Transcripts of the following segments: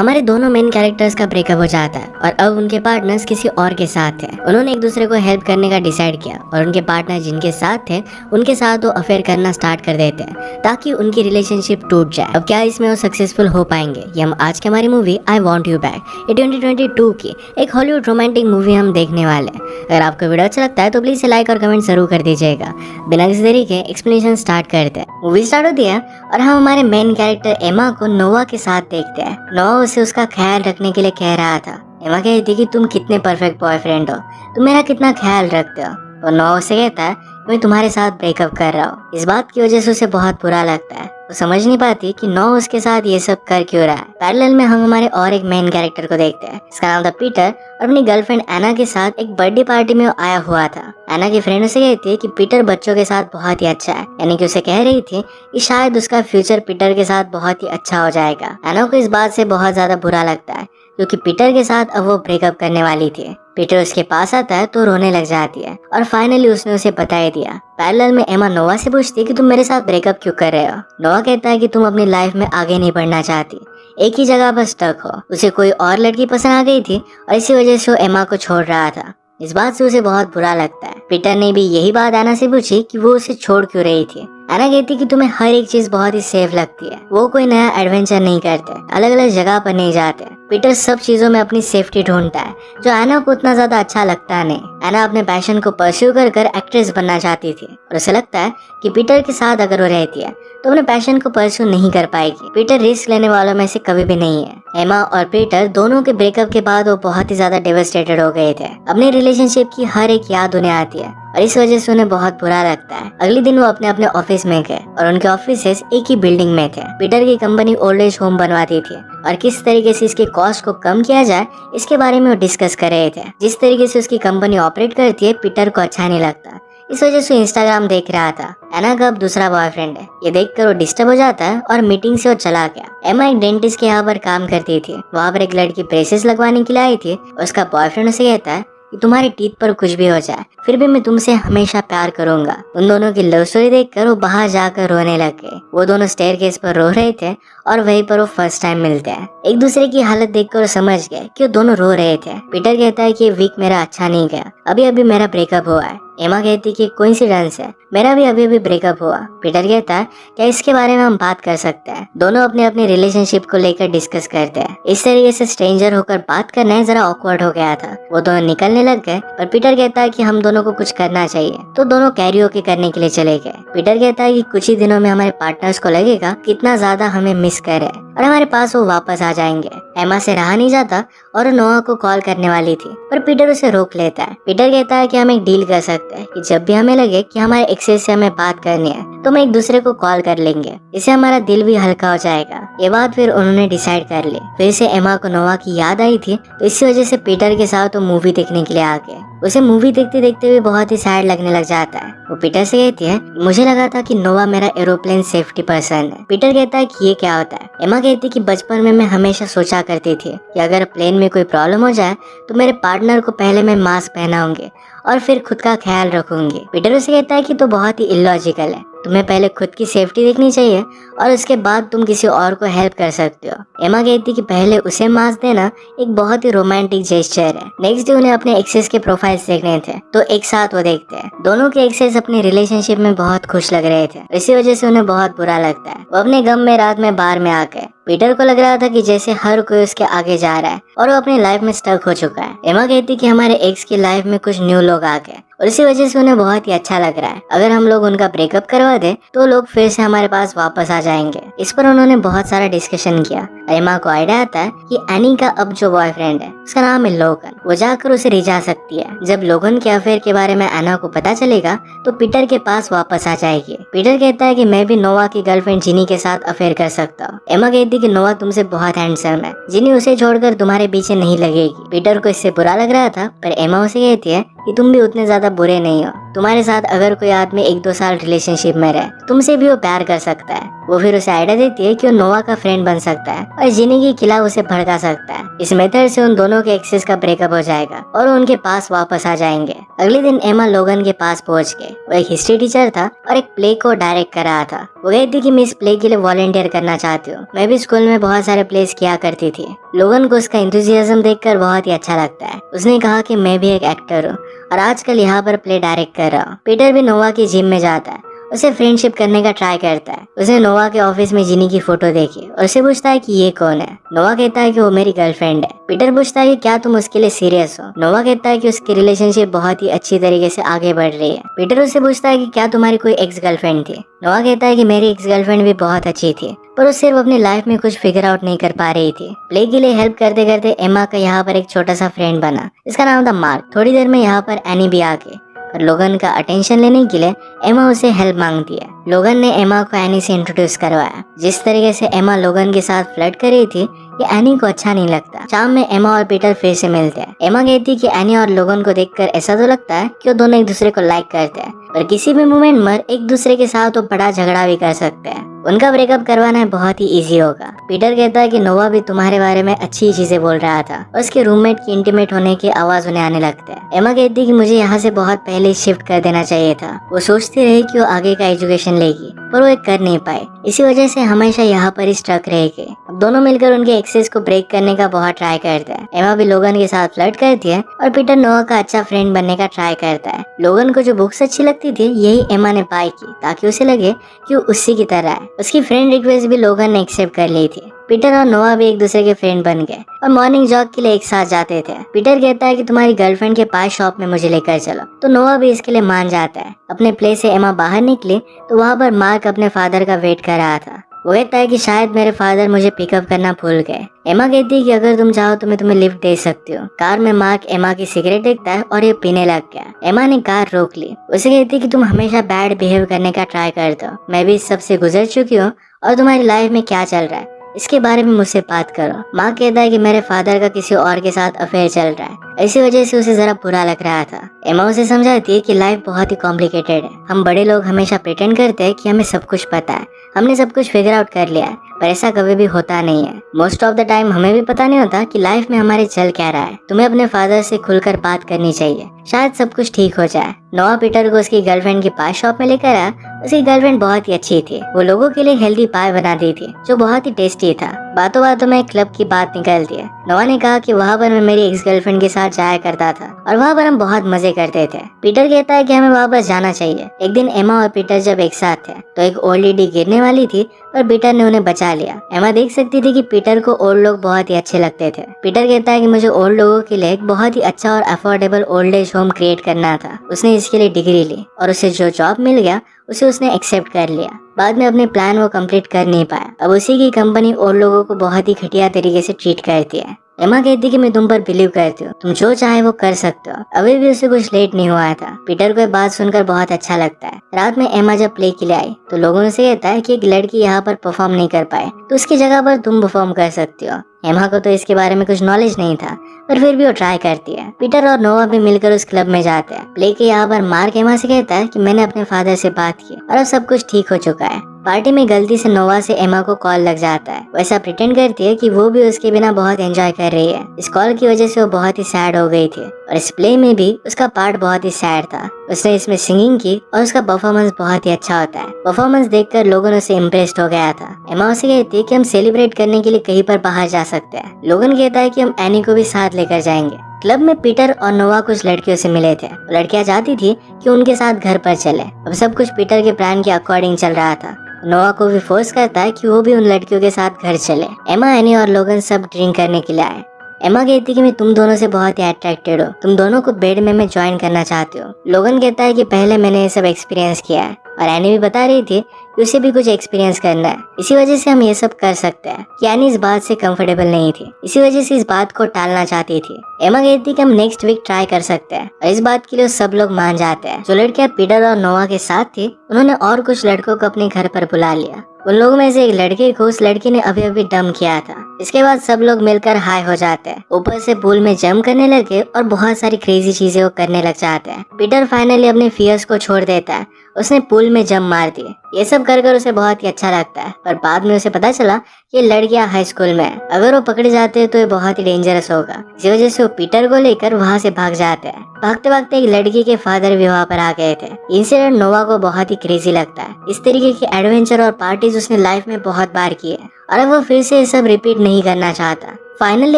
हमारे दोनों main characters का ब्रेकअप हो जाता है और अब उनके पार्टनर्स किसी और के साथ हैं। उन्होंने एक दूसरे को हेल्प करने का डिसाइड किया और उनके पार्टनर जिनके साथ थे उनके साथ वो अफेयर करना स्टार्ट कर देते हैं ताकि उनकी रिलेशनशिप टूट जाए। अब क्या इसमें वो सक्सेसफुल हो पाएंगे, ये हम आज की हमारी movie I want you back ये 2022 की एक हॉलीवुड रोमांटिक मूवी हम देखने वाले हैं। अगर आपको वीडियो अच्छा लगता है तो प्लीज लाइक और कमेंट जरूर कर दीजिएगा। बिना किसी देरी के एक्सप्लेनेशन स्टार्ट करते हैं। मूवी स्टार्ट होती है और हम हमारे मेन कैरेक्टर एमा को नोवा के साथ देखते हैं। नोवा उसे उसका ख्याल रखने के लिए कह रहा था। एमा कहती थी कि तुम कितने परफेक्ट बॉयफ्रेंड हो, तुम मेरा कितना ख्याल रखते हो। और नोवा उसे कहता है मैं तुम्हारे साथ ब्रेकअप कर रहा हूँ। इस बात की वजह से उसे बहुत बुरा लगता है। वो समझ नहीं पाती कि नोवा उसके साथ ये सब कर क्यों रहा है। पैरेलल में हम हमारे और एक मेन कैरेक्टर को देखते हैं। इसका नाम था पीटर और अपनी गर्लफ्रेंड एना के साथ एक बर्थडे पार्टी में आया हुआ था। एना की फ्रेंड उसे कहती है कि पीटर बच्चों के साथ बहुत ही अच्छा है, यानी कि उसे कह रही थी कि शायद उसका फ्यूचर पीटर के साथ बहुत ही अच्छा हो जाएगा। एना को इस बात से बहुत ज्यादा बुरा लगता है क्योंकि पीटर के साथ अब वो ब्रेकअप करने वाली थी। पीटर उसके पास आता है तो रोने लग जाती है और फाइनली उसने उसे बता दिया। पैरेलल में एमा नोवा से पूछती है कि तुम मेरे साथ ब्रेकअप क्यों कर रहे हो। नोवा कहता है कि तुम अपनी लाइफ में आगे नहीं बढ़ना चाहती, एक ही जगह पर स्टक हो। उसे कोई और लड़की पसंद आ गई थी और इसी वजह से वो एमा को छोड़ रहा था। इस बात से उसे बहुत बुरा लगता है। पीटर ने भी यही बात एना से पूछी कि वो उसे छोड़ क्यों रही थी। एना कहती कि तुम्हें हर एक चीज बहुत ही सेफ लगती है, वो कोई नया एडवेंचर नहीं करते, अलग अलग जगह पर नहीं जाते। पीटर सब चीजों में अपनी सेफ्टी ढूंढता है जो एना को उतना ज्यादा अच्छा लगता नहीं। एना अपने पैशन को परस्यू कर एक्ट्रेस बनना चाहती थी और उसे लगता है कि पीटर के साथ अगर वो रहती है तो अपने पैशन को परस्यू नहीं कर पाएगी। पीटर रिस्क लेने वालों में से कभी भी नहीं है। एमा और पीटर दोनों के ब्रेकअप के बाद वो बहुत ही ज्यादा डेवास्टेटेड हो गए थे। अपने रिलेशनशिप की हर एक याद उन्हें आती है और इस वजह से उन्हें बहुत बुरा लगता है। अगले दिन वो अपने अपने ऑफिस में गए और उनके ऑफिसेस एक ही बिल्डिंग में थे। पीटर की कंपनी ओल्ड एज होम बनवाती थी और किस तरीके से इसके कॉस्ट को कम किया जाए इसके बारे में वो डिस्कस कर रहे थे। जिस तरीके से उसकी कंपनी ऑपरेट करती है पीटर को अच्छा नहीं लगता। इस वजह से इंस्टाग्राम देख रहा था। एना का अब दूसरा बॉयफ्रेंड है, ये देखकर वो डिस्टर्ब हो जाता है और मीटिंग से वो चला गया। एमा एक डेंटिस्ट के यहाँ पर काम करती थी। वहाँ पर एक लड़की ब्रेसेस लगवाने के लिए आई थी। उसका बॉयफ्रेंड उसे कहता है कि तुम्हारी टीथ पर कुछ भी हो जाए फिर भी मैं तुमसे हमेशा प्यार करूंगा। उन दोनों की लव स्टोरी देखकर वो बाहर जाकर रोने लग गए। वो दोनों स्टेयरकेस पर रो रहे थे और वहीं पर वो फर्स्ट टाइम मिलते हैं। एक दूसरे की हालत देखकर वो समझ गए कि वो दोनों रो रहे थे। पीटर कहता है कि ये वीक मेरा अच्छा नहीं गया, अभी अभी मेरा ब्रेकअप हुआ है। एमा कहती कि कोइंसिडेंस है, मेरा भी अभी अभी ब्रेकअप हुआ। पीटर कहता है क्या इसके बारे में हम बात कर सकते हैं। दोनों अपने अपने रिलेशनशिप को लेकर डिस्कस करते हैं। इस तरीके से स्ट्रेंजर होकर बात करना जरा ऑकवर्ड हो गया था। वो दोनों निकलने लग गए पर पीटर कहता है कि हम दोनों को कुछ करना चाहिए, तो दोनों कैरियोके करने के लिए चले गए। पीटर कहता है कि कुछ ही दिनों में हमारे पार्टनर्स को लगेगा कितना ज्यादा हमें मिस करे और हमारे पास वो वापस आ जाएंगे। एमा से रहा नहीं जाता और नोआ को कॉल करने वाली थी पर पीटर उसे रोक लेता है। पीटर कहता है कि हम एक डील कर सकते हैं कि जब भी हमें लगे कि हमारे एक्सेस से हमें बात करनी है तो हम एक दूसरे को कॉल कर लेंगे, इससे हमारा दिल भी हल्का हो जाएगा। ये बात फिर उन्होंने डिसाइड कर ली। फिर से एमा को नोआ की याद आई थी तो इसी वजह से पीटर के साथ वो मूवी देखने के लिए आ गए। उसे मूवी देखते देखते भी बहुत ही सैड लगने लग जाता है। वो पीटर से कहती है मुझे लगा था कि नोवा मेरा एरोप्लेन सेफ्टी पर्सन है। पीटर कहता है कि ये क्या होता है। एमा कहती है कि बचपन में मैं हमेशा सोचा करती थी कि अगर प्लेन में कोई प्रॉब्लम हो जाए तो मेरे पार्टनर को पहले मैं मास्क पहनाऊंगी और फिर खुद का ख्याल रखूंगी। पीटर उसे कहता है कि तो बहुत ही इलॉजिकल है, तुम्हें पहले खुद की सेफ्टी देखनी चाहिए और उसके बाद तुम किसी और को हेल्प कर सकते हो। एमा कहती कि पहले उसे मास्क देना एक बहुत ही रोमांटिक जेस्चर है। नेक्स्ट डे उन्हें अपने एक्सेस के प्रोफाइल्स देखने थे तो एक साथ वो देखते हैं। दोनों के एक्सेस अपने रिलेशनशिप में बहुत खुश लग रहे थे, इसी वजह से उन्हें बहुत बुरा लगता है। वो अपने गम में रात में बार में आ गए। पीटर को लग रहा था कि जैसे हर कोई उसके आगे जा रहा है और वो अपनी लाइफ में स्टक हो चुका है। एमा कहती कि हमारे एक्स की लाइफ में कुछ न्यू लोग आ गए और इसी वजह से उन्हें बहुत ही अच्छा लग रहा है। अगर हम लोग उनका ब्रेकअप करवा दे तो लोग फिर से हमारे पास वापस आ जाएंगे। इस पर उन्होंने बहुत सारा डिस्कशन किया। एमा को आइडिया आता है कि एनी का अब जो बॉयफ्रेंड है उसका नाम है लोगन, वो जाकर उसे रिझा सकती है। जब लोगन के अफेयर के बारे में एना को पता चलेगा तो पीटर के पास वापस आ जाएगी। पीटर कहता है कि मैं भी नोवा की गर्लफ्रेंड जिनी के साथ अफेयर कर सकता हूँ। एमा कहती कि नोवा तुमसे बहुत हैंडसम है, जिनी उसे छोड़कर तुम्हारे पीछे नहीं लगेगी। पीटर को इससे बुरा लग रहा था पर एमा उसे कहती है कि तुम भी उतने ज्यादा बुरे नहीं हो। तुम्हारे साथ अगर कोई आदमी 1-2 साल रिलेशनशिप में रहे, तुमसे भी वो प्यार कर सकता है। वो फिर उसे आइडिया देती है कि वो नोवा का फ्रेंड बन सकता है और जिनी के खिलाफ उसे भड़का सकता है। इस मेथड से उन दोनों के एक्सेस का ब्रेकअप हो जाएगा और वो उनके पास वापस आ जाएंगे। अगले दिन एमा लोगन के पास पहुंच गए। वो एक हिस्ट्री टीचर था और एक प्ले को डायरेक्ट कर रहा था। वो कहती कि मैं इस प्ले के लिए वॉलंटियर करना चाहती हूँ। मैं भी स्कूल में बहुत सारे प्लेस किया करती थी। लोगन को उसका एंथुसियाज्म देखकर बहुत ही अच्छा लगता है। उसने कहा कि मैं भी एक एक्टर हूँ और आजकल यहाँ पर प्ले डायरेक्ट कर रहा हूँ। पीटर भी नोवा की जिम में जाता है, उसे फ्रेंडशिप करने का ट्राई करता है। उसने नोवा के ऑफिस में जिनी की फोटो देखी और उसे पूछता है कि ये कौन है। नोवा कहता है कि वो मेरी गर्लफ्रेंड है। पीटर पूछता है कि क्या तुम उसके लिए सीरियस हो। नोवा कहता है कि उसकी रिलेशनशिप बहुत ही अच्छी तरीके से आगे बढ़ रही है। पीटर उससे पूछता है कि क्या तुम्हारी कोई एक्स गर्लफ्रेंड थी। नोवा कहता है कि मेरी एक्स गर्लफ्रेंड भी बहुत अच्छी थी, पर वो सिर्फ अपनी लाइफ में कुछ फिगर आउट नहीं कर पा रही थी। प्ले के लिए हेल्प करते करते एमा का यहाँ पर एक छोटा सा फ्रेंड बना, इसका नाम था मार्क। थोड़ी देर में यहाँ पर एनी भी आ गई और लोगन का अटेंशन लेने के लिए एमा उसे हेल्प मांगती है। लोगन ने एमा को एनी से इंट्रोड्यूस करवाया। जिस तरीके से एमा लोगन के साथ फ्लर्ट कर रही थी ये एनी को अच्छा नहीं लगता। शाम में एमा और पीटर फिर से मिलते हैं। एमा कहती कि एनी और लोगन को देखकर ऐसा तो लगता है कि वो दोनों एक दूसरे को लाइक करते हैं, पर किसी भी मोमेंट में एक दूसरे के साथ वो बड़ा झगड़ा भी कर सकते हैं। उनका ब्रेकअप करवाना बहुत ही इजी होगा। पीटर कहता है कि नोवा भी तुम्हारे बारे में अच्छी चीजें बोल रहा था और उसके रूममेट की इंटीमेट होने की आवाज उन्हें आने लगता है। एमा कहती कि मुझे यहाँ से बहुत पहले शिफ्ट कर देना चाहिए था। वो सोचती रही कि वो आगे का एजुकेशन लेगी, पर वो एक कर नहीं पाई। इसी वजह से हमेशा यहाँ पर ही स्टक रहेगी। अब दोनों मिलकर उनके एक्सेस को ब्रेक करने का बहुत ट्राई करते हैं। एमा भी लोगन के साथ फ्लर्ट करती है और पीटर नोवा का अच्छा फ्रेंड बनने का ट्राई करता है। लोगन को जो बुक्स अच्छी लगती थी यही एमा ने बाय की ताकि उसे लगे कि वो उसी की तरह है। उसकी फ्रेंड रिक्वेस्ट भी लोगन ने एक्सेप्ट कर ली थी। पीटर और नोवा भी एक दूसरे के फ्रेंड बन गए और मॉर्निंग जॉग के लिए एक साथ जाते थे। पीटर कहता है कि तुम्हारी गर्लफ्रेंड के पास शॉप में मुझे लेकर चलो, तो नोवा भी इसके लिए मान जाता है। अपने प्लेस से एमा बाहर निकली तो वहाँ पर मार्क अपने फादर का वेट कर रहा था। वो कहता है कि शायद मेरे फादर मुझे पिकअप करना भूल गए। एमा कहती है कि अगर तुम चाहो तो मैं तुम्हें लिफ्ट दे सकती हूँ। कार में मार्क एमा की सिगरेट देखता है और ये पीने लग गया। एमा ने कार रोक ली। उसे कहती है कि तुम हमेशा बैड बिहेव करने का ट्राई करते हो। मैं भी इस सब से गुजर चुकी हूँ और तुम्हारी लाइफ में क्या चल रहा है इसके बारे में मुझसे बात करो। माँ कहता है कि मेरे फादर का किसी और के साथ अफेयर चल रहा है। इसी वजह से उसे जरा बुरा लग रहा था। एमा उसे समझाती है कि लाइफ बहुत ही कॉम्प्लिकेटेड है। हम बड़े लोग हमेशा प्रिटेंड करते हैं कि हमें सब कुछ पता है, हमने सब कुछ फिगर आउट कर लिया है, पर ऐसा कभी भी होता नहीं है। मोस्ट ऑफ द टाइम हमें भी पता नहीं होता कि लाइफ में हमारे चल क्या रहा है। तुम्हें अपने फादर से खुलकर बात करनी चाहिए, शायद सब कुछ ठीक हो जाए। नोवा पीटर को उसकी गर्लफ्रेंड के पास शॉप में लेकर आया। उसकी गर्लफ्रेंड बहुत ही अच्छी थी। वो लोगों के लिए हेल्दी पाई बनाती थी जो बहुत ही टेस्टी था। बातों बातों में क्लब की बात निकलती है। नोवा ने कहा कि वहाँ पर मैं मेरी एक्स गर्लफ्रेंड के साथ जाया करता था और वहाँ पर हम बहुत मजे करते थे। पीटर कहता है कि हमें वापस जाना चाहिए। एक दिन एमा और पीटर जब एक साथ थे तो एक ओल्ड लेडी गिरने वाली थी पर पीटर ने उन्हें बचा लिया। एमा देख सकती थी कि पीटर को ओल्ड लोग बहुत ही अच्छे लगते थे। पीटर कहता है कि मुझे ओल्ड लोगों के लिए एक बहुत ही अच्छा और affordable old age home create करना था। उसने इसके लिए डिग्री ली और उसे जो जॉब मिल गया उसे उसने एक्सेप्ट कर लिया। बाद में अपने प्लान वो कंप्लीट कर नहीं पाया। अब उसी की कंपनी ओल्ड लोगों को बहुत ही घटिया तरीके से ट्रीट करती है। एमा कहती कि मैं तुम पर बिलीव करती हूँ, तुम जो चाहे वो कर सकते हो। अभी भी उसे कुछ लेट नहीं हुआ था। पीटर को ये बात सुनकर बहुत अच्छा लगता है। रात में एमा जब प्ले के लिए आई तो लोगों ने कहता है कि एक लड़की यहाँ पर परफॉर्म नहीं कर पाए तो उसकी जगह पर तुम परफॉर्म कर सकती हो। एमा को तो इसके बारे में कुछ नॉलेज नहीं था पर फिर भी वो ट्राई करती है। पीटर और नोवा भी मिलकर उस क्लब में जाते हैं। प्ले के यहाँ पर मार्क एमा से कहता है कि मैंने अपने फादर से बात की और अब सब कुछ ठीक हो चुका है। पार्टी में गलती से नोवा से एमा को कॉल लग जाता है। वैसा प्रिटेंड करती है कि वो भी उसके बिना बहुत एंजॉय कर रही है। इस कॉल की वजह से वो बहुत ही सैड हो गई थी और इस प्ले में भी उसका पार्ट बहुत ही सैड था। उसने इसमें सिंगिंग की और उसका परफॉर्मेंस बहुत ही अच्छा होता है। परफॉर्मेंस देखकर लोगों से इम्प्रेस्ड हो गया था। एमा उसे कहती है कि हम सेलिब्रेट करने के लिए कहीं पर बाहर जा सकते हैं। लोगन कहता है कि हम एनी को भी साथ लेकर जाएंगे। क्लब में पीटर और नोवा कुछ लड़कियों से मिले थे। लड़कियां चाहती थी कि उनके साथ घर पर चले। अब सब कुछ पीटर के प्लान के अकॉर्डिंग चल रहा था। नोवा को भी फोर्स करता है कि वो भी उन लड़कियों के साथ घर चले। एमा, एनी और लोगन सब ड्रिंक करने के लिए आए। एमा कहती कि मैं तुम दोनों से बहुत ही अट्रैक्टेड हूँ, तुम दोनों को बेड में मैं ज्वाइन करना चाहती हूँ। लोगन कहता है कि पहले मैंने ये सब एक्सपीरियंस किया है और एनी भी बता रही थी कि उसे भी कुछ एक्सपीरियंस करना है। इसी वजह से हम ये सब कर सकते हैं कि एनी इस बात से कंफर्टेबल नहीं थी, इसी वजह से इस बात को टालना चाहती थी। एमा कहती कि हम नेक्स्ट वीक ट्राई कर सकते हैं और इस बात के लिए सब लोग मान जाते हैं। जो लड़कियां पीटर और नोवा के साथ थी उन्होंने और कुछ लड़कों को अपने घर पर बुला लिया। उन लोगों में से एक लड़के को उस लड़की ने अभी अभी डम किया था। इसके बाद सब लोग मिलकर हाई हो जाते हैं। ऊपर से पूल में जंप करने लगे और बहुत सारी क्रेजी चीजें वो करने लग जाते हैं। पीटर फाइनली अपने फियर्स को छोड़ देता है उसने पूल में जंप मार दी। ये सब कर कर उसे बहुत ही अच्छा लगता है, पर बाद में उसे पता चला कि लड़कियां हाई स्कूल में है। अगर वो पकड़े जाते हैं तो ये बहुत ही डेंजरस होगा। इसी वजह से वो पीटर को लेकर वहाँ से भाग जाते हैं। भागते भागते एक लड़की के फादर भी वहाँ पर आ गए थे। इंसिडेंट नोवा को बहुत ही क्रेजी लगता है। इस तरीके के एडवेंचर और पार्टीज उसने लाइफ में बहुत बार किए और अब वो फिर से ये सब रिपीट नहीं करना चाहता। फाइनली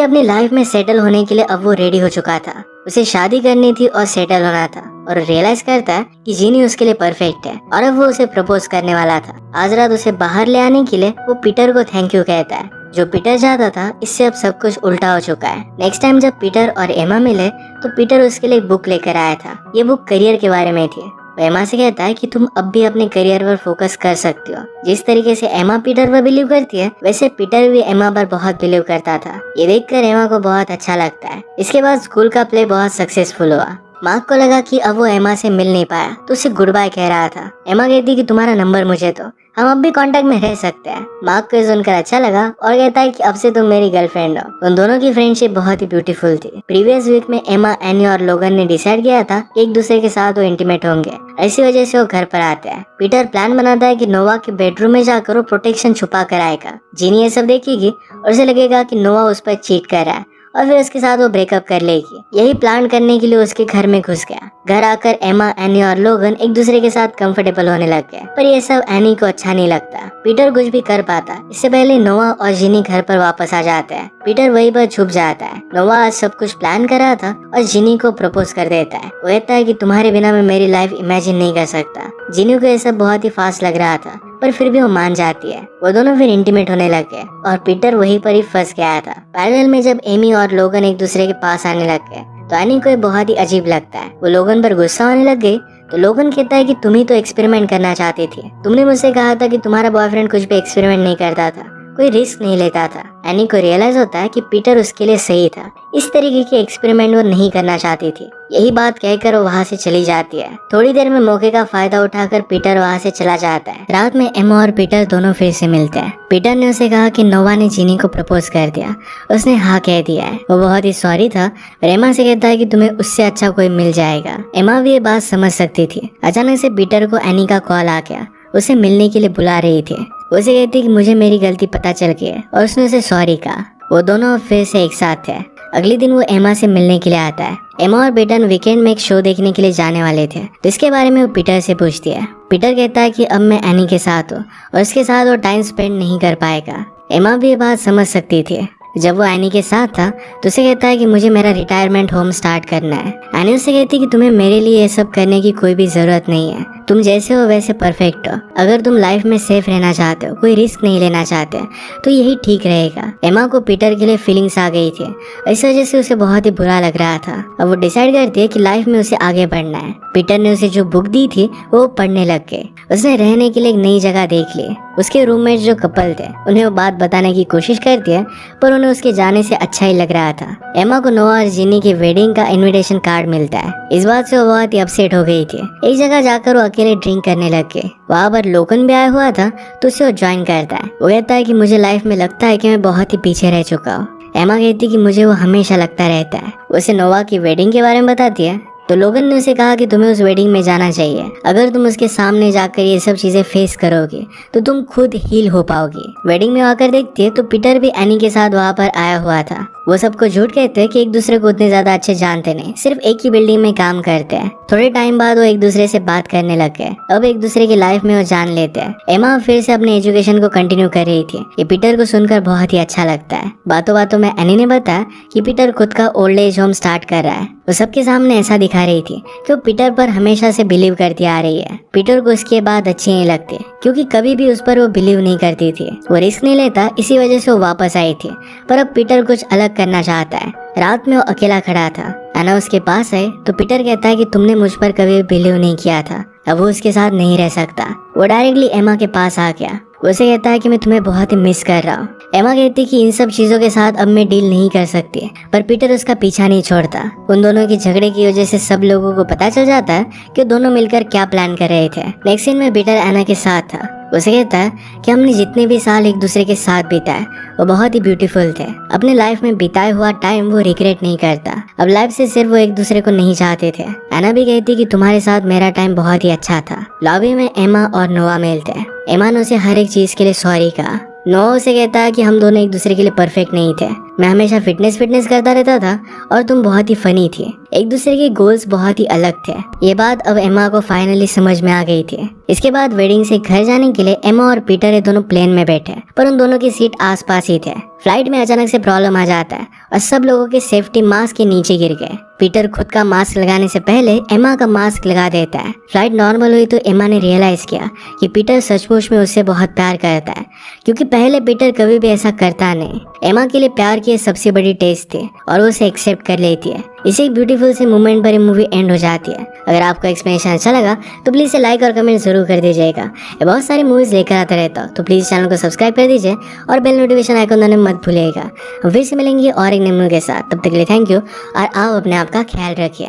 अपनी लाइफ में सेटल होने के लिए अब वो रेडी हो चुका था। उसे शादी करनी थी और सेटल होना था और रियलाइज करता है कि जीनी उसके लिए परफेक्ट है और अब वो उसे प्रपोज करने वाला था। आज रात उसे बाहर ले आने के लिए वो पीटर को थैंक यू कहता है। जो पीटर चाहता था इससे अब सब कुछ उल्टा हो चुका है। नेक्स्ट टाइम जब पीटर और एमा मिले तो पीटर उसके लिए एक बुक लेकर आया था। ये बुक करियर के बारे में थी। वो एमा से कहता है कि तुम अब भी अपने करियर पर फोकस कर सकती हो। जिस तरीके से एमा पीटर पर बिलीव करती है वैसे पीटर भी एमा पर बहुत बिलीव करता था। ये देखकर एमा को बहुत अच्छा लगता है। इसके बाद स्कूल का प्ले बहुत सक्सेसफुल हुआ। मार्क को लगा कि अब वो एमा से मिल नहीं पाया तो उसे गुड बाय कह रहा था। एमा कहती कि तुम्हारा नंबर मुझे दो, हम अब भी कांटेक्ट में रह सकते हैं। मार्क को सुनकर अच्छा लगा और कहता है कि अब से तुम मेरी गर्लफ्रेंड हो। उन दोनों की फ्रेंडशिप बहुत ही ब्यूटीफुल थी। प्रीवियस वीक में एमा, एनी और लोगन ने डिसाइड किया था कि एक दूसरे के साथ वो इंटीमेट होंगे। इसी वजह से वो घर पर आते हैं। पीटर प्लान बनाता है कि नोवा के बेडरूम में जाकर वो प्रोटेक्शन छुपा कर आएगा। जीनी ये सब देखेगी और उसे लगेगा कि नोवा उस पर चीट कर रहा है और फिर उसके साथ वो ब्रेकअप कर लेगी। यही प्लान करने के लिए उसके घर में घुस गया। घर आकर एमा, एनी और लोगन एक दूसरे के साथ कंफर्टेबल होने लग गए, पर ये सब एनी को अच्छा नहीं लगता। पीटर कुछ भी कर पाता इससे पहले नोवा और जिनी घर पर वापस आ जाते हैं। पीटर वहीं पर छुप जाता है। नोवा आज सब कुछ प्लान कर रहा था और जिनी को प्रपोज कर देता है। वो कहता है कि तुम्हारे बिना मैं मेरी लाइफ इमेजिन नहीं कर सकता। जिनी को ये सब बहुत ही फास्ट लग रहा था पर फिर भी वो मान जाती है। वो दोनों फिर इंटीमेट होने लगे और पीटर वहीं पर ही फंस गया था। पैरेलल में जब एमी और लोगन एक दूसरे के पास आने लग गए तो एनी को बहुत ही अजीब लगता है। वो लोगन पर गुस्सा होने लग गई तो लोगन कहता है कि तुम ही तो एक्सपेरिमेंट करना चाहती थी। तुमने मुझसे कहा था कि तुम्हारा बॉयफ्रेंड कुछ भी एक्सपेरिमेंट नहीं करता था, कोई रिस्क नहीं लेता था। एनी को रियलाइज होता है कि पीटर उसके लिए सही था। इस तरीके के एक्सपेरिमेंट वो नहीं करना चाहती थी। यही बात कहकर वो वहाँ से चली जाती है। थोड़ी देर में मौके का फायदा उठाकर पीटर वहाँ से चला जाता है। रात में एमा और पीटर दोनों फिर से मिलते हैं। पीटर ने उसे कहा कि नोवा ने जीनी को प्रपोज कर दिया। उसने हाँ कह दिया है। वो बहुत ही सॉरी था और एमा से कहता है कि तुम्हें उससे अच्छा कोई मिल जाएगा। एमा भी ये बात समझ सकती थी। अचानक से पीटर को एनी का कॉल आ गया। उसे मिलने के लिए बुला रही थी। उसे कहती कि मुझे मेरी गलती पता चल गई है और उसने उसे सॉरी कहा। वो दोनों फिर से एक साथ थे। अगले दिन वो एमा से मिलने के लिए आता है। एमा और पीटर वीकेंड में एक शो देखने के लिए जाने वाले थे तो इसके बारे में वो पीटर से पूछती है। पीटर कहता है कि अब मैं एनी के साथ हूँ और उसके साथ वो टाइम स्पेंड नहीं कर पाएगा। एमा भी ये बात समझ सकती थी। जब वो एनी के साथ था तो उसे कहता है कि मुझे मेरा रिटायरमेंट होम स्टार्ट करना है। एनी उसे कहती है कि तुम्हें मेरे लिए ये सब करने की कोई भी जरूरत नहीं है। तुम जैसे हो वैसे परफेक्ट हो। अगर तुम लाइफ में सेफ रहना चाहते हो, कोई रिस्क नहीं लेना चाहते तो यही ठीक रहेगा। एमा को पीटर के लिए फीलिंग्स आ गई थी। इस वजह से उसे बहुत ही बुरा लग रहा था। अब वो डिसाइड करती है कि लाइफ में उसे आगे बढ़ना है। पीटर ने उसे जो बुक दी थी वो पढ़ने लग गए। उसने रहने के लिए एक नई जगह देख ली। उसके रूममेट जो कपल थे उन्हें वो बात बताने की कोशिश करती है पर उन्हें उसके जाने से अच्छा ही लग रहा था। एमा को नोवा और जिनी की वेडिंग का इनविटेशन कार्ड मिलता है। इस बात से वो बहुत ही अपसेट हो गई थी। एक जगह जाकर वो अकेले ड्रिंक करने लग गए। वहाँ पर लोकन भी आया हुआ था तो उसे वो ज्वाइन करता है। वो कहता है कि मुझे लाइफ में लगता है कि मैं बहुत ही पीछे रह चुका हूँ। एमा कहती कि मुझे वो हमेशा लगता रहता है। उसे नोवा की वेडिंग के बारे में बताती है तो लोगन ने उसे कहा कि तुम्हें उस वेडिंग में जाना चाहिए। अगर तुम उसके सामने जाकर ये सब चीजें फेस करोगे तो तुम खुद हील हो पाओगी। वेडिंग में आकर देखती है तो पीटर भी एनी के साथ वहाँ पर आया हुआ था। वो सबको झूठ कहते हैं कि एक दूसरे को उतने ज्यादा अच्छे जानते नहीं, सिर्फ एक ही बिल्डिंग में काम करते हैं। थोड़े टाइम बाद वो एक दूसरे से बात करने लग गए। अब एक दूसरे की लाइफ में वो जान लेते हैं। एमा फिर से अपने एजुकेशन को कंटिन्यू कर रही थी। ये पीटर को सुनकर बहुत ही अच्छा लगता है। बातों बातों में एनी ने बताया कि पीटर खुद का ओल्ड एज होम स्टार्ट कर रहा है। वो सबके सामने ऐसा दिखा रही थी कि वो पीटर पर हमेशा से बिलीव करती आ रही है। पीटर को उसके बाद अच्छी नहीं लगती क्योंकि कभी भी उस पर वो बिलीव नहीं करती थी। वो रिस्क नहीं लेता, इसी वजह से वो वापस आई थी। पर अब पीटर कुछ अलग करना चाहता है। रात में वो अकेला खड़ा था। एना उसके पास है तो पीटर कहता है कि तुमने मुझ पर कभी बिलीव नहीं किया था, अब वो उसके साथ नहीं रह सकता। वो डायरेक्टली एमा के पास आ गया। उसे कहता है कि मैं तुम्हें बहुत ही मिस कर रहा हूँ। एमा कहती कि इन सब चीजों के साथ अब मैं डील नहीं कर सकती, पर पीटर उसका पीछा नहीं छोड़ता। उन दोनों की झगड़े की वजह से सब लोगों को पता चल जाता है कि दोनों मिलकर क्या प्लान कर रहे थे। नेक्स्ट सीन में पीटर एना के साथ था। उसे कहता है कि हमने जितने भी साल एक दूसरे के साथ बिताए वो बहुत ही ब्यूटीफुल थे। अपने लाइफ में बिताए हुआ टाइम वो रिग्रेट नहीं करता। अब लाइफ से सिर्फ वो एक दूसरे को नहीं चाहते थे। एना भी कहती कि तुम्हारे साथ मेरा टाइम बहुत ही अच्छा था। लॉबी में एमा और नोआ मिलते। एमा ने उसे हर एक चीज के लिए सॉरी कहा। नोआ उसे कहता है कि हम दोनों एक दूसरे के लिए परफेक्ट नहीं थे। मैं हमेशा फिटनेस करता रहता था और तुम बहुत ही फनी थी। एक दूसरे के गोल्स बहुत ही अलग थे। ये बात अब एमा को फाइनली समझ में आ गई थी। इसके बाद वेडिंग से घर जाने के लिए एमा और पीटर ये दोनों प्लेन में बैठे, पर उन दोनों की सीट आसपास ही थे। फ्लाइट में अचानक से प्रॉब्लम आ जाता है और सब लोगों के सेफ्टी मास्क के नीचे गिर गए। पीटर खुद का मास्क लगाने से पहले एमा का मास्क लगा देता है। फ्लाइट नॉर्मल हुई तो एमा ने रियलाइज किया कि पीटर सचमुच में उससे बहुत प्यार करता है, क्योंकि पहले पीटर कभी भी ऐसा करता नहीं। एमा के लिए प्यार की सबसे बड़ी टेस्ट थी और वो उसे एक्सेप्ट कर लेती है। इसे एक ब्यूटीफुल से मोमेंट पर मूवी एंड हो जाती है। अगर आपको एक्सप्लेनेशन अच्छा लगा तो प्लीज़ इसे लाइक और कमेंट जरूर कर दीजिएगा। ये बहुत सारी मूवीज लेकर आता रहता हूँ, तो प्लीज़ चैनल को सब्सक्राइब कर दीजिए और बेल नोटिफिकेशन आइकन दबाना मत भूलिएगा। हम फिर से मिलेंगे और एक नई मूवी के साथ। तब तक के लिए थैंक यू और आप अपने आप का ख्याल रखिए।